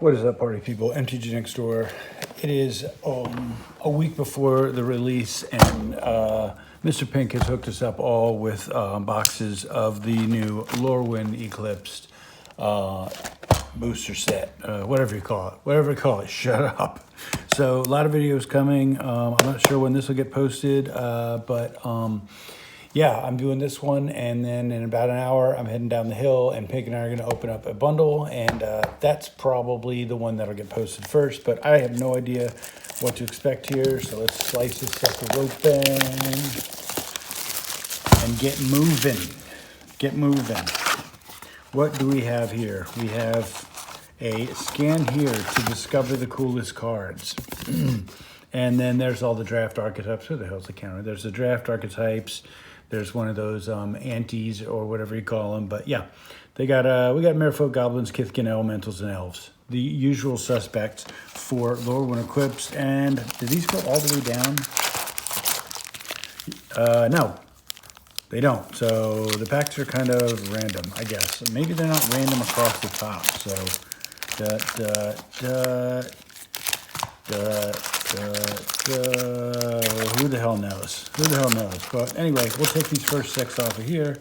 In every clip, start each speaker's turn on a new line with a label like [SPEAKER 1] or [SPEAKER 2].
[SPEAKER 1] What is up, party people? MTG Next Door. It is a week before the release, and Mr. Pink has hooked us up all with boxes of the new Lorwyn Eclipsed booster set, whatever you call it. Whatever you call it, shut up. So a lot of videos coming. I'm not sure when this will get posted, but yeah, I'm doing this one, and then in about an hour, I'm heading down the hill, and Pink and I are going to open up a bundle, and that's probably the one that'll get posted first, but I have no idea what to expect here, so let's slice this sucker open and get moving. Get moving. What do we have here? We have a scan here to discover the coolest cards. And then there's all the draft archetypes. Who the hell's the counter? There's the draft archetypes. There's one of those antes or whatever you call them. But yeah, we got Merfolk, Goblins, Kithkin, Elementals, and Elves. The usual suspects for Lorwyn Eclipsed. And do these go all the way down? No, they don't. So the packs are kind of random, I guess. Maybe they're not random across the top. So who the hell knows? Who the hell knows? But anyway, we'll take these first 6 off of here.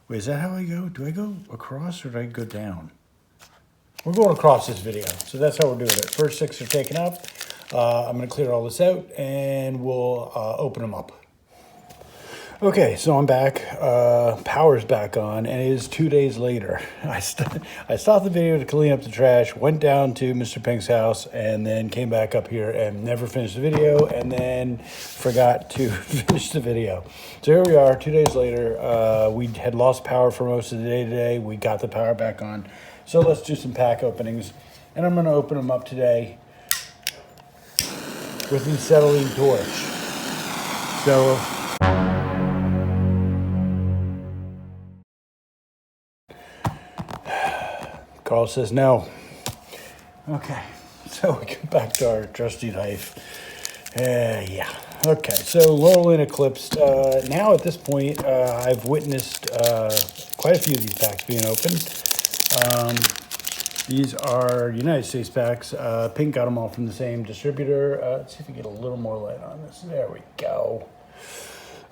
[SPEAKER 1] Wait, is that how I go? Do I go across or do I go down? We're going across this video, so that's how we're doing it. First 6 are taken up. I'm going to clear all this out, and we'll open them up. Okay, so I'm back. Power's back on, and it is 2 days later. I stopped the video to clean up the trash, went down to Mr. Pink's house, and then came back up here and never finished the video, and then forgot to finish the video. So here we are, 2 days later. We had lost power for most of the day today. We got the power back on. So let's do some pack openings, and I'm going to open them up today with the Acetylene Torch. So Carl says no. Okay, so we get back to our trusty knife. Yeah. Okay, so Lorwyn Eclipsed. Now at this point, I've witnessed quite a few of these packs being opened. These are United States packs. Pink got them all from the same distributor. Let's see if we get a little more light on this. There we go.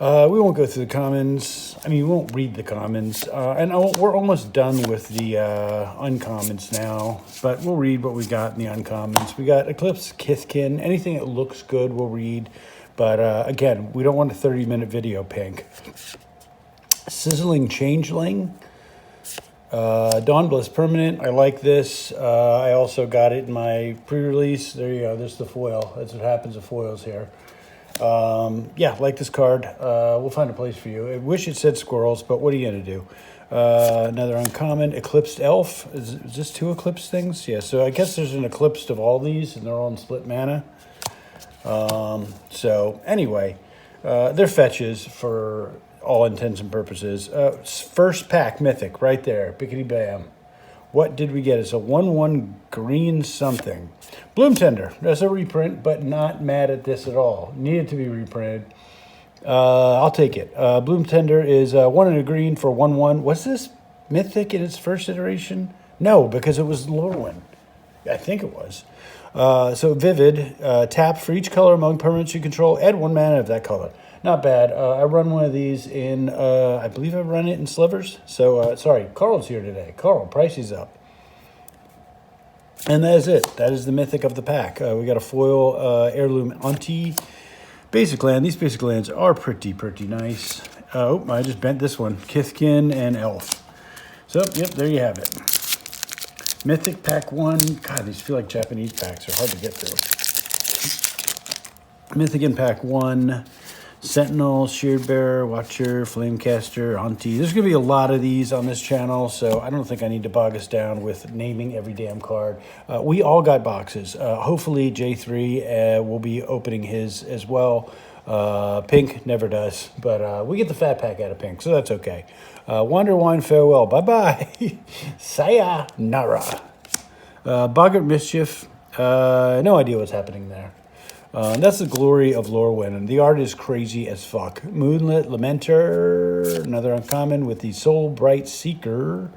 [SPEAKER 1] We won't go through the commons. I mean, we won't read the commons. And we're almost done with the uncommons now. But we'll read what we got in the uncommons. We got Eclipse, Kithkin. Anything that looks good, we'll read. But again, we don't want a 30-minute video, Pink. Sizzling Changeling. Dawnbliss Permanent. I like this. I also got it in my pre-release. There you go. There's the foil. That's what happens with foils here. Yeah, like this card. We'll find a place for you. I wish it said squirrels, but what are you going to do? Another uncommon, Eclipsed Elf. Is this 2 Eclipse things? Yeah, so I guess there's an Eclipsed of all these, and they're all in split mana. So anyway, they're fetches for all intents and purposes. First pack, Mythic, right there. Bickety bam. What did we get? It's a 1/1 green something. Bloom Tender. That's a reprint, but not mad at this at all. Needed to be reprinted. I'll take it. Bloom Tender is 1 and a green for 1/1. Was this Mythic in its first iteration? No, because it was Lorwyn. I think it was. So Vivid. Tap for each color among permanents you control. Add 1 mana of that color. Not bad. I run one of these in, I believe I run it in Slivers. So, sorry, Carl's here today. Carl, Pricey's up. And that is it. That is the Mythic of the pack. We got a foil Heirloom Auntie basic land. These basic lands are pretty nice. Oh, I just bent this one. Kithkin and Elf. So, yep, there you have it. Mythic pack 1. God, these feel like Japanese packs. They're hard to get through. Mythic in pack 1. Sentinel, Sheared Bearer, Watcher, Flamecaster, Auntie. There's going to be a lot of these on this channel, so I don't think I need to bog us down with naming every damn card. We all got boxes. Hopefully J3 will be opening his as well. Pink never does, but we get the fat pack out of Pink, so that's okay. Wander Wine, farewell. Bye-bye. Sayonara. Boggart Mischief. No idea what's happening there. That's the glory of Lorwyn, and the art is crazy as fuck. Moonlit Lamenter, another uncommon with the Soul Bright Seeker,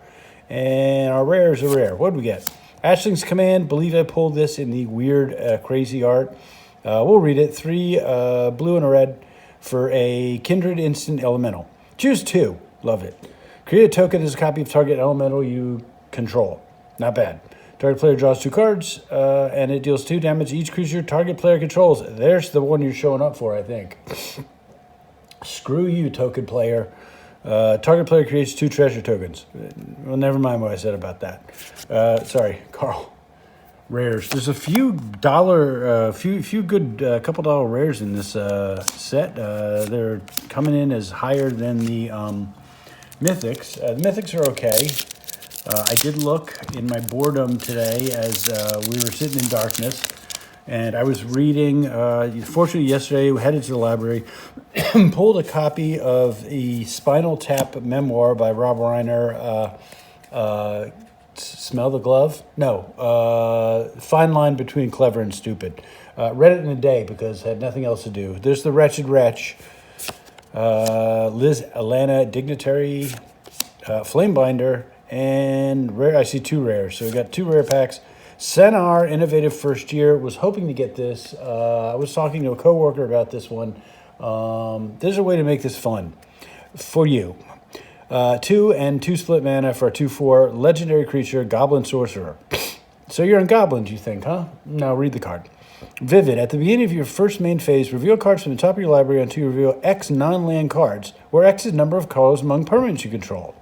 [SPEAKER 1] and our rare is a rare. What do we get? Ashling's Command, believe I pulled this in the weird, crazy art. We'll read it. 3 blue and a red for a Kindred Instant Elemental. Choose 2. Love it. Create a token as a copy of target elemental you control. Not bad. Target player draws 2 cards, and it deals 2 damage to each creature target player controls. There's the one you're showing up for, I think. Screw you, token player. Target player creates 2 treasure tokens. Well, never mind what I said about that. Sorry, Carl. Rares. There's a few good couple dollar rares in this set. They're coming in as higher than the mythics. The mythics are okay. I did look in my boredom today as we were sitting in darkness, and I was reading. Fortunately, yesterday we headed to the library, pulled a copy of the Spinal Tap memoir by Rob Reiner. Smell the Glove? No. Fine Line Between Clever and Stupid. Read it in a day because I had nothing else to do. There's The Wretched Wretch. Liz Alana Dignitary. Flamebinder. And rare. I see 2 rares. So we got 2 rare packs. Senar Innovative First Year. Was hoping to get this. I was talking to a coworker about this one. There's a way to make this fun for you. 2 and 2 split mana for a 2/4 legendary creature, Goblin Sorcerer. So you're in Goblins, you think, huh? Now read the card. Vivid. At the beginning of your first main phase, reveal cards from the top of your library until you reveal X non-land cards, where X is number of colors among permanents you control.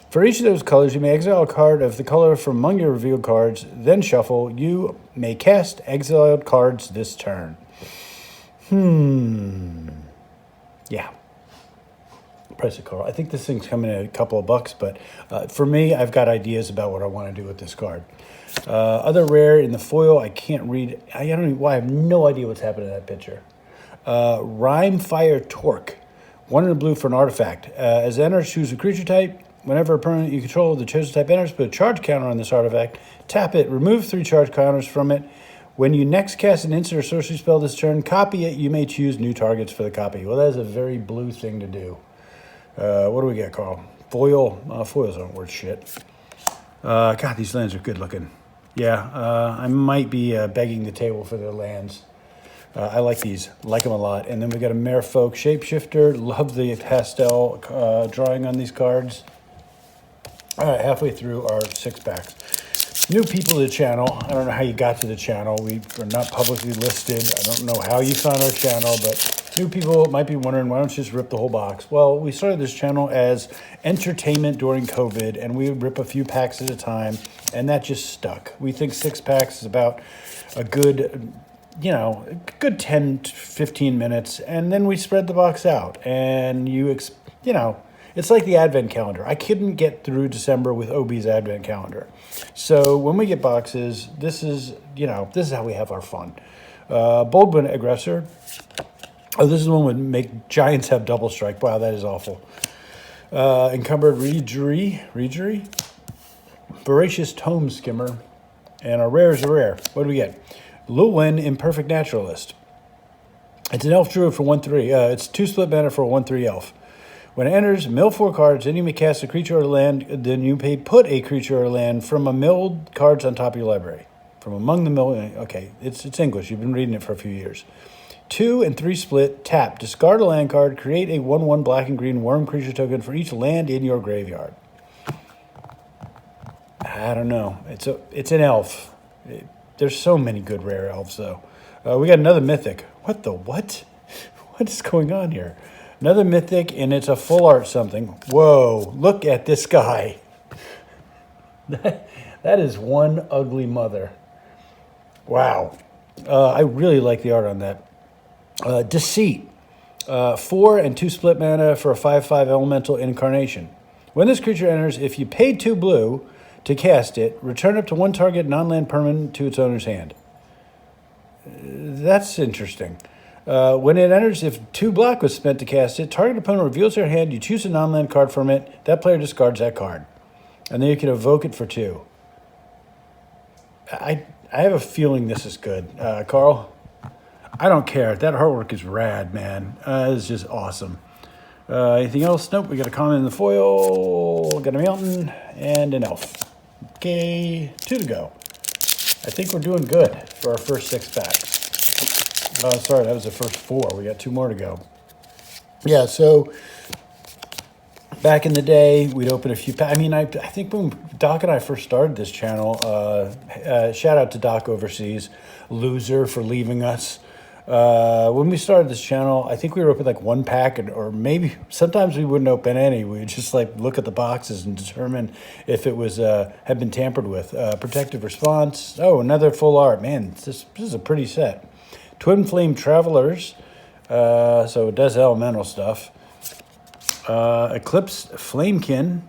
[SPEAKER 1] For each of those colors, you may exile a card of the color from among your revealed cards, then shuffle. You may cast exiled cards this turn. Yeah. Price of Carl. I think this thing's coming at a couple of bucks, but for me, I've got ideas about what I want to do with this card. Other rare in the foil, I can't read. I don't even. Why? I have no idea what's happening in that picture. Rhyme Fire Torque. 1 in a blue for an artifact. As it enters, choose a creature type. Whenever a permanent you control the chosen type enters, put a charge counter on this artifact. Tap it. Remove 3 charge counters from it. When you next cast an instant or sorcery spell this turn, copy it. You may choose new targets for the copy. Well, that is a very blue thing to do. What do we get, Carl? Foil. Foils aren't worth shit. God, these lands are good looking. Yeah, I might be begging the table for their lands. I like these. Like them a lot. And then we got a Merfolk Shapeshifter. Love the pastel drawing on these cards. All right, halfway through our 6 packs. New people to the channel. I don't know how you got to the channel. We are not publicly listed. I don't know how you found our channel, but new people might be wondering, why don't you just rip the whole box? Well, we started this channel as entertainment during COVID, and we would rip a few packs at a time, and that just stuck. We think 6 packs is about a good, good 10 to 15 minutes, and then we spread the box out, and it's like the Advent calendar. I couldn't get through December with OB's Advent calendar. So when we get boxes, this is how we have our fun. Boldwood Aggressor. Oh, this is one would make Giants have double strike. Wow, that is awful. Encumbered Regery. Voracious Tome Skimmer. And our rare is a rare. What do we get? Lorwyn Imperfect Naturalist. It's an elf druid for 1/3. It's 2 split mana for a 1/3 elf. When it enters, mill 4 cards, then you may cast a creature or land, then you may put a creature or land from a milled cards on top of your library. From among the milled, okay, it's English. You've been reading it for a few years. 2 and 3 split, tap, discard a land card, create a 1/1 black and green worm creature token for each land in your graveyard. I don't know. It's an elf. There's so many good rare elves, though. We got another mythic. What the what? What is going on here? Another mythic, and it's a full art something. Whoa, look at this guy. That is one ugly mother. Wow. I really like the art on that. Deceit. 4 and 2 split mana for a 5/5 elemental incarnation. When this creature enters, if you paid 2 blue to cast it, return up to 1 target non-land permanent to its owner's hand. That's interesting. When it enters, if 2 black was spent to cast it, target opponent reveals their hand, you choose a non-land card from it, that player discards that card. And then you can evoke it for 2. I have a feeling this is good. Carl? I don't care. That artwork is rad, man. It's just awesome. Anything else? Nope, we got a common in the foil, got a mountain, and an elf. Okay, 2 to go. I think we're doing good for our first 6 packs. Sorry, that was the first 4. We got 2 more to go. Yeah, so back in the day, we'd open a few packs. I mean, I think when Doc and I first started this channel, shout out to Doc overseas, loser for leaving us. When we started this channel, I think we were open like 1 pack, or maybe sometimes we wouldn't open any. We would just like look at the boxes and determine if it was had been tampered with. Protective response. Oh, another full art. Man, this is a pretty set. Twin Flame Travelers. So it does elemental stuff. Eclipsed Flamekin.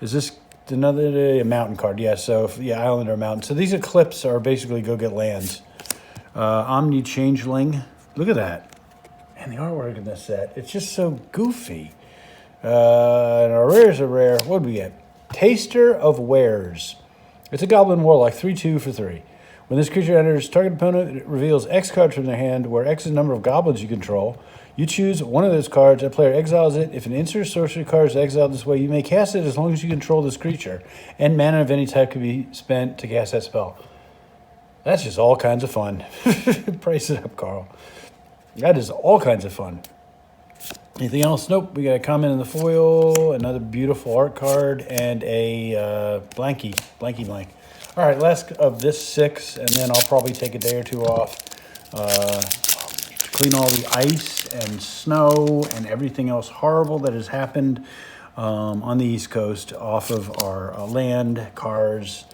[SPEAKER 1] Is this another mountain card? Yeah, so yeah, island or mountain. So these Eclipse are basically go get lands. Omni Changeling. Look at that. And the artwork in this set, it's just so goofy. And our rares are rare. What do we get? Taster of Wares. It's a Goblin Warlock, 3/2 for 3. When this creature enters, target opponent reveals X cards from their hand, where X is the number of goblins you control. You choose one of those cards, a player exiles it. If an instant sorcery card is exiled this way, you may cast it as long as you control this creature. And mana of any type can be spent to cast that spell. That's just all kinds of fun. Price it up, Carl. That is all kinds of fun. Anything else? Nope. We got a comment in the foil, another beautiful art card, and a blanky blank. All right, last of this 6, and then I'll probably take a day or 2 off. Clean all the ice and snow and everything else horrible that has happened on the East Coast off of our land, cars.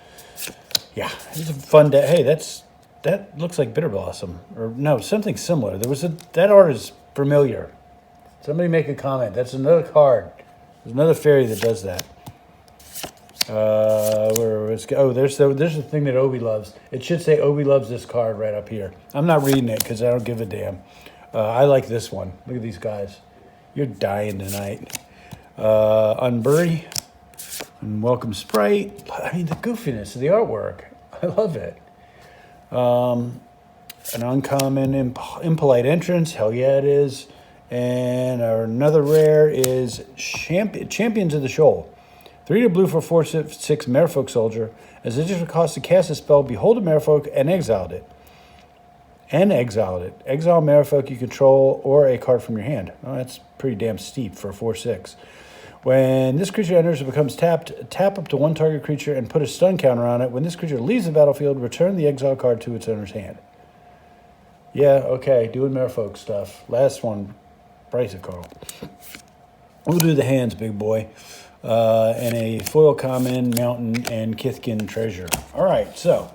[SPEAKER 1] Yeah, it's a fun day. Hey, that looks like Bitter Blossom, or no, something similar. That art is familiar. Somebody make a comment. That's another card. There's another fairy that does that. There's the thing that Obi loves. It should say Obi loves this card right up here. I'm not reading it because I don't give a damn. I like this one. Look at these guys. You're dying tonight. Unbury. And Welcome Sprite. I mean, the goofiness of the artwork. I love it. An uncommon Impolite Entrance. Hell yeah, it is. And another rare is Champions of the Shoal. 3 to blue for 4/6 Merfolk Soldier. As additional cost to cast a spell, behold a Merfolk and exiled it. Exile Merfolk you control or a card from your hand. Oh, that's pretty damn steep for 4/6. When this creature enters or becomes tapped, tap up to 1 target creature and put a stun counter on it. When this creature leaves the battlefield, return the exile card to its owner's hand. Yeah, okay, doing Merfolk stuff. Last one, price it, Carl. We'll do the hands, big boy. And a foil common, mountain, and Kithkin treasure. All right, so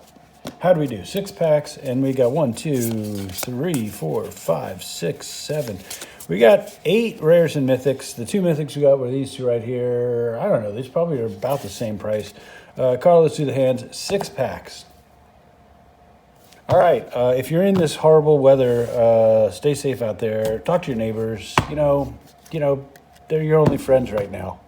[SPEAKER 1] how do we do? 6 packs, and we got 1, 2, 3, 4, 5, 6, 7. We got 8 rares and mythics. The 2 mythics we got were these 2 right here. I don't know. These probably are about the same price. Carl, let's do the hands. 6 packs. All right. If you're in this horrible weather, stay safe out there. Talk to your neighbors. You know, they're your only friends right now.